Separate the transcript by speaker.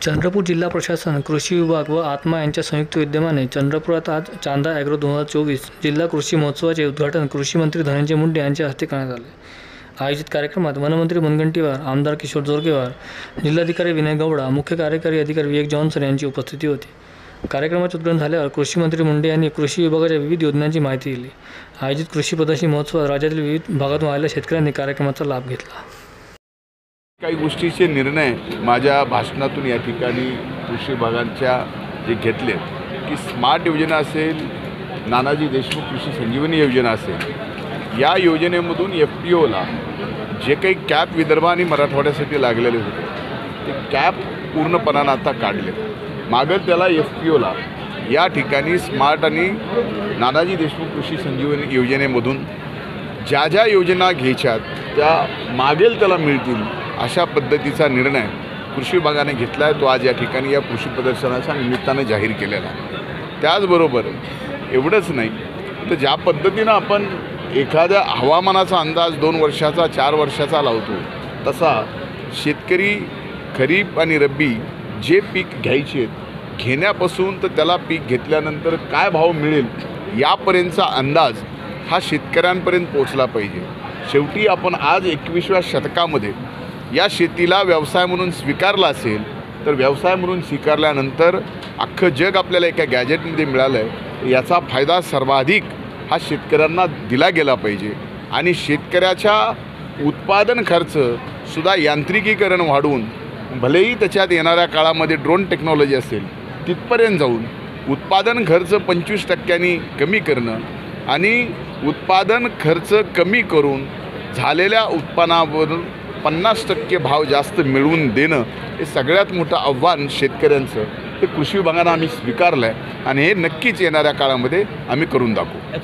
Speaker 1: चंद्रपूर जिल्हा प्रशासन, कृषी विभाग व आत्मा यांच्या संयुक्त विद्यमाने चंद्रपुरात आज चांदा ॲग्रो 2024 जिल्हा कृषी महोत्सवाचे उद्घाटन कृषी मंत्री धनंजय मुंडे यांच्या हस्ते करण्यात आले। आयोजित कार्यक्रमात वनमंत्री मुनगंटीवार, आमदार किशोर जोरगेवार, जिल्हाधिकारी विनय गौडा, मुख्य कार्यकारी अधिकारी विवेक जॉन्सन यांची उपस्थिती होती। कार्यक्रमाचे उद्घाटन झाल्यावर कृषी मंत्री मुंडे यांनी कृषी विभागाच्या विविध योजनांची माहिती दिली। आयोजित कृषी प्रदर्शनी महोत्सवात राज्यातील विविध भागातून आलेल्या शेतकऱ्यांनी कार्यक्रमाचा लाभ घेतला।
Speaker 2: काही गोष्टीचे निर्णय माझ्या भाषणातून या ठिकाणी कृषी विभागांच्या जे घेतले की स्मार्ट योजना असेल, नानाजी देशमुख कृषी संजीवनी योजना असेल, या योजनेमधून FPOला जे काही कॅप विदर्भ आणि मराठवाड्यासाठी लागलेले होते ते कॅप पूर्णपणानं आता काढले। मागं त्याला FPOला या ठिकाणी स्मार्ट आणि नानाजी देशमुख कृषी संजीवनी योजनेमधून ज्या ज्या योजना घ्यायच्यात त्या मागेल त्याला मिळतील अशा पद्धतीचा निर्णय कृषी विभागाने घेतला आहे। तो आज या ठिकाणी या कृषी प्रदर्शनाच्या निमित्ताने जाहीर केलेला आहे। त्याचबरोबर एवढंच नाही तर ज्या पद्धतीनं आपण एखाद्या हवामानाचा अंदाज 2 वर्षाचा 4 वर्षाचा लावतो, तसा शेतकरी खरीप आणि रब्बी जे पीक घ्यायचे घेण्यापासून तर त्याला पीक घेतल्यानंतर काय भाव मिळेल यापर्यंतचा अंदाज हा शेतकऱ्यांपर्यंत पोहोचला पाहिजे। शेवटी आपण आज 21व्या शतकामध्ये या शेतीला व्यवसाय म्हणून स्वीकारला असेल तर व्यवसाय म्हणून स्वीकारल्यानंतर अख्खं जग आपल्याला एका गॅजेटमध्ये मिळालं आहे, याचा फायदा सर्वाधिक हा शेतकऱ्यांना दिला गेला पाहिजे। आणि शेतकऱ्याच्या उत्पादन खर्चसुद्धा यांत्रिकीकरण वाढवून भलेही त्याच्यात येणाऱ्या काळामध्ये ड्रोन टेक्नॉलॉजी असेल तिथपर्यंत जाऊन उत्पादन खर्च 25% कमी करणं आणि उत्पादन खर्च कमी करून झालेल्या उत्पन्नावरून 50% भाव जास्त मिळवून देणं हे सगळ्यात मोठं आव्हान शेतकऱ्यांचं हे कृषी विभागानं आम्ही स्वीकारलं आहे आणि हे नक्कीच येणाऱ्या काळामध्ये आम्ही करून दाखवू।